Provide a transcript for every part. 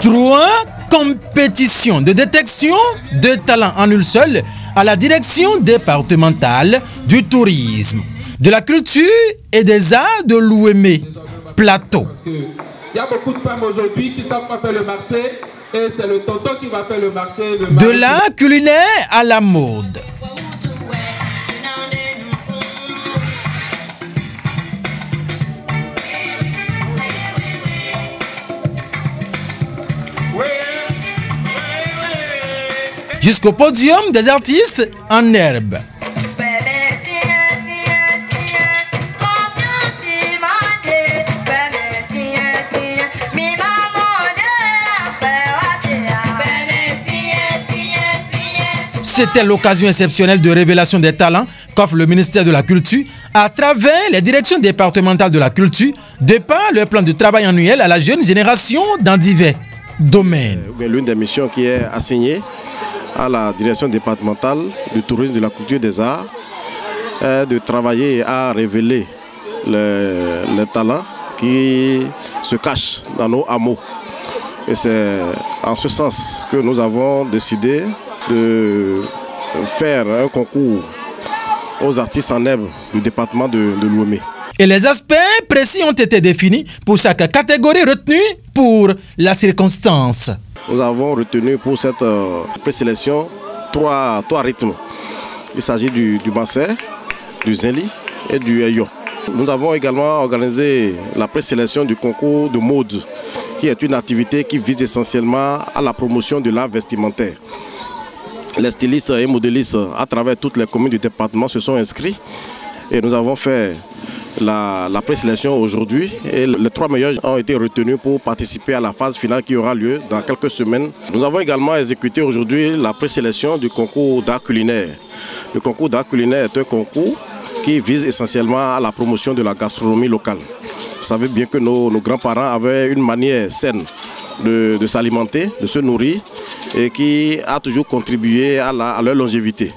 3 compétitions de détection de talents en une seule à la direction départementale du tourisme, de la culture et des arts de l'Ouémé Plateau. Il y a beaucoup de femmes aujourd'hui qui ne savent pas faire le marché et c'est le tonton qui va faire le marché. De l'art culinaire à la mode. Jusqu'au podium des artistes en herbe. C'était l'occasion exceptionnelle de révélation des talents qu'offre le ministère de la Culture à travers les directions départementales de la culture, de par le plan de travail annuel à la jeune génération dans divers domaines. L'une des missions qui est assignée à la direction départementale du tourisme, de la culture et des arts est de travailler à révéler les talents qui se cachent dans nos hameaux. Et c'est en ce sens que nous avons décidé de faire un concours aux artistes en herbe du département de l'Ouémé. Et les aspects précis ont été définis pour chaque catégorie retenue pour la circonstance. Nous avons retenu pour cette présélection trois rythmes. Il s'agit du basset, du zeli et du eyo. Nous avons également organisé la présélection du concours de mode, qui est une activité qui vise essentiellement à la promotion de l'art vestimentaire. Les stylistes et modélistes à travers toutes les communes du département se sont inscrits et nous avons fait la présélection aujourd'hui et les 3 meilleurs ont été retenus pour participer à la phase finale qui aura lieu dans quelques semaines. Nous avons également exécuté aujourd'hui la présélection du concours d'art culinaire. Le concours d'art culinaire est un concours qui vise essentiellement à la promotion de la gastronomie locale. Vous savez bien que nos grands-parents avaient une manière saine de s'alimenter, de se nourrir et qui a toujours contribué à leur longévité.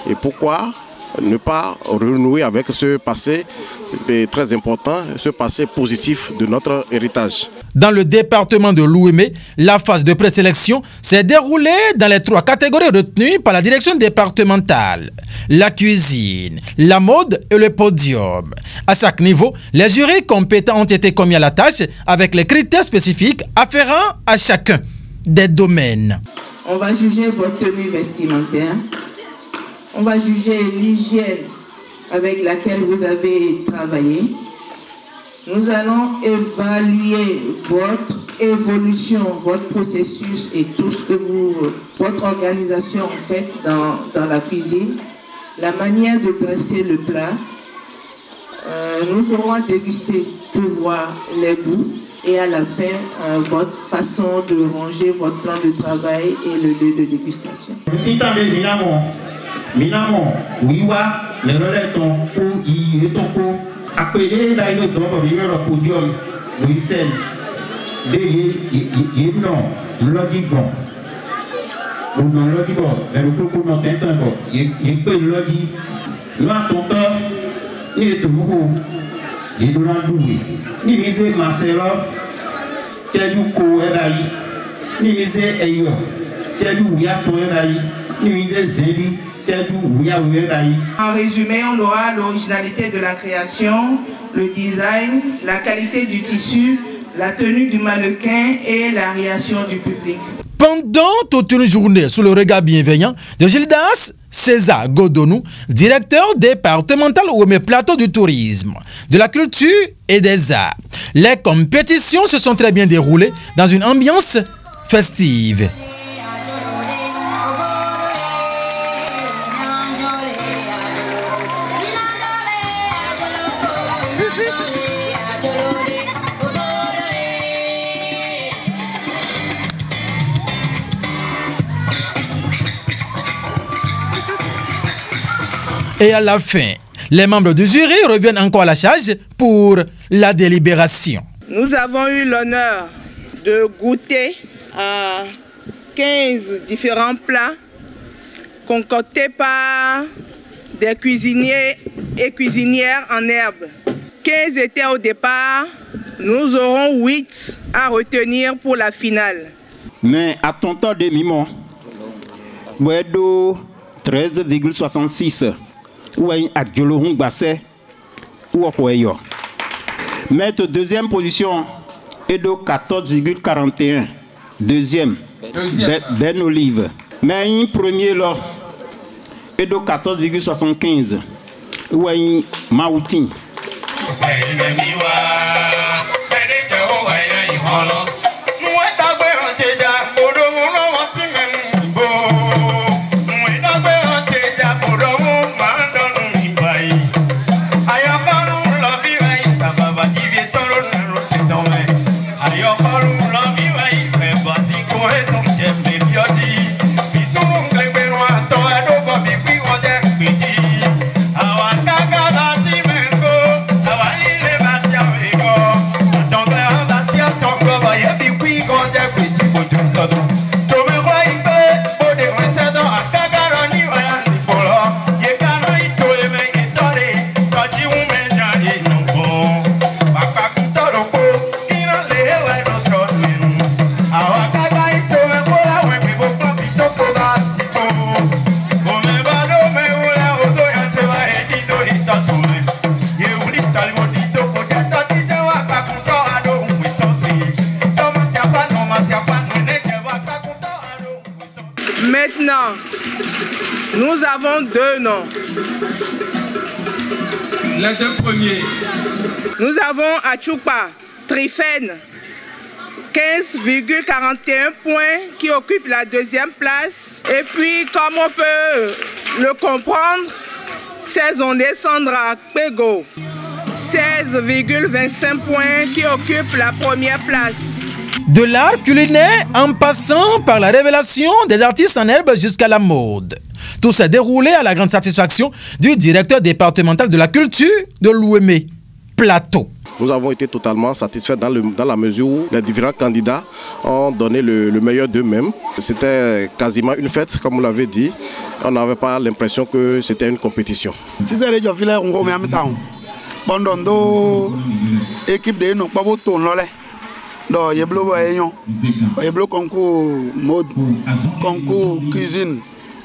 Et pourquoi ne pas renouer avec ce passé très important, ce passé positif de notre héritage. Dans le département de l'Ouémé, la phase de présélection s'est déroulée dans les 3 catégories retenues par la direction départementale. La cuisine, la mode et le podium. À chaque niveau, les jurys compétents ont été commis à la tâche avec les critères spécifiques afférents à chacun des domaines. On va juger votre tenue vestimentaire. On va juger l'hygiène avec laquelle vous avez travaillé. Nous allons évaluer votre évolution, votre processus et tout ce que votre organisation fait dans la cuisine, la manière de dresser le plat. Nous ferons déguster pour voir les goûts et à la fin, votre façon de ranger votre plan de travail et le lieu de dégustation. Minamo, wiwa, le relaton pour y topo, appelé dans le podium, Bruxelles, non, l'odigon. Non, l'odigon, le coco non t'entend, il peut l'odi. Là, ton temps, il est tout beau, il doit l'oublier. Ni misé Marcelo, tel du co eraï, ni misé Eyo, tel du yato eraï, ni misé Zéli. En résumé, on aura l'originalité de la création, le design, la qualité du tissu, la tenue du mannequin et la réaction du public. Pendant toute une journée, sous le regard bienveillant de Gildas César Godonou, directeur départemental Ouémé Plateau du tourisme, de la culture et des arts, les compétitions se sont très bien déroulées dans une ambiance festive. Et à la fin, les membres du jury reviennent encore à la charge pour la délibération. Nous avons eu l'honneur de goûter à 15 différents plats concoctés par des cuisiniers et cuisinières en herbe. 15 étaient au départ, nous aurons 8 à retenir pour la finale. Mais à tonton de Mimon, Wedo 13,66. Ouai Adjolo Hungbase, Ouakoyo. Maître deuxième position, Edo 14,41. Deuxième, Ben Olive. Mais premier là, Edo 14,75. Ouai Maoutin. Maintenant, nous avons deux noms. Les deux premiers. Nous avons Achoupa Trifène, 15,41 points, qui occupe la deuxième place. Et puis, comme on peut le comprendre, Saisondé Sandra Pego, 16,25 points, qui occupe la première place. De l'art culinaire en passant par la révélation des artistes en herbe jusqu'à la mode. Tout s'est déroulé à la grande satisfaction du directeur départemental de la culture de l'Ouémé, Plateau. Nous avons été totalement satisfaits dans la mesure où les différents candidats ont donné le meilleur d'eux-mêmes. C'était quasiment une fête, comme vous l'avez dit. On n'avait pas l'impression que c'était une compétition. Si c'est les filets, on remet en temps. Pendant l'équipe de nous, pas beaucoup de donc, il y a le concours mode, concours cuisine,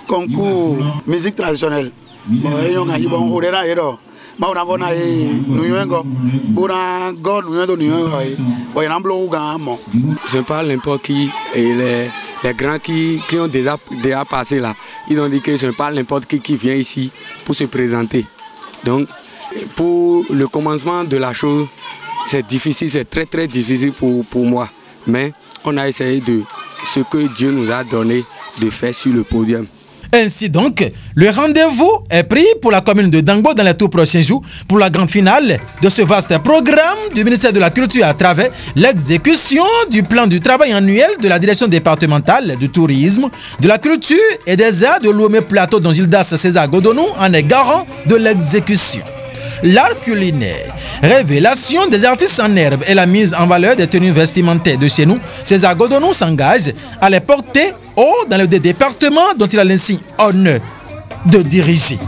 concours musique traditionnelle. Je parle n'importe qui et les grands qui ont déjà passé là. Ils ont dit que je ne parle n'importe qui vient ici pour se présenter. Donc, pour le commencement de la chose, c'est difficile, c'est très difficile pour moi. Mais on a essayé de ce que Dieu nous a donné de faire sur le podium. Ainsi donc, le rendez-vous est pris pour la commune de Dangbo dans les tout prochains jours pour la grande finale de ce vaste programme du ministère de la Culture à travers l'exécution du plan du travail annuel de la direction départementale du tourisme, de la culture et des arts de l'Ouémé Plateau dont Gildas César Godonou en est garant de l'exécution. L'art culinaire, révélation des artistes en herbe et la mise en valeur des tenues vestimentaires de chez nous, César Godonou s'engage à les porter haut dans les deux départements dont il a l'insigne honneur de diriger.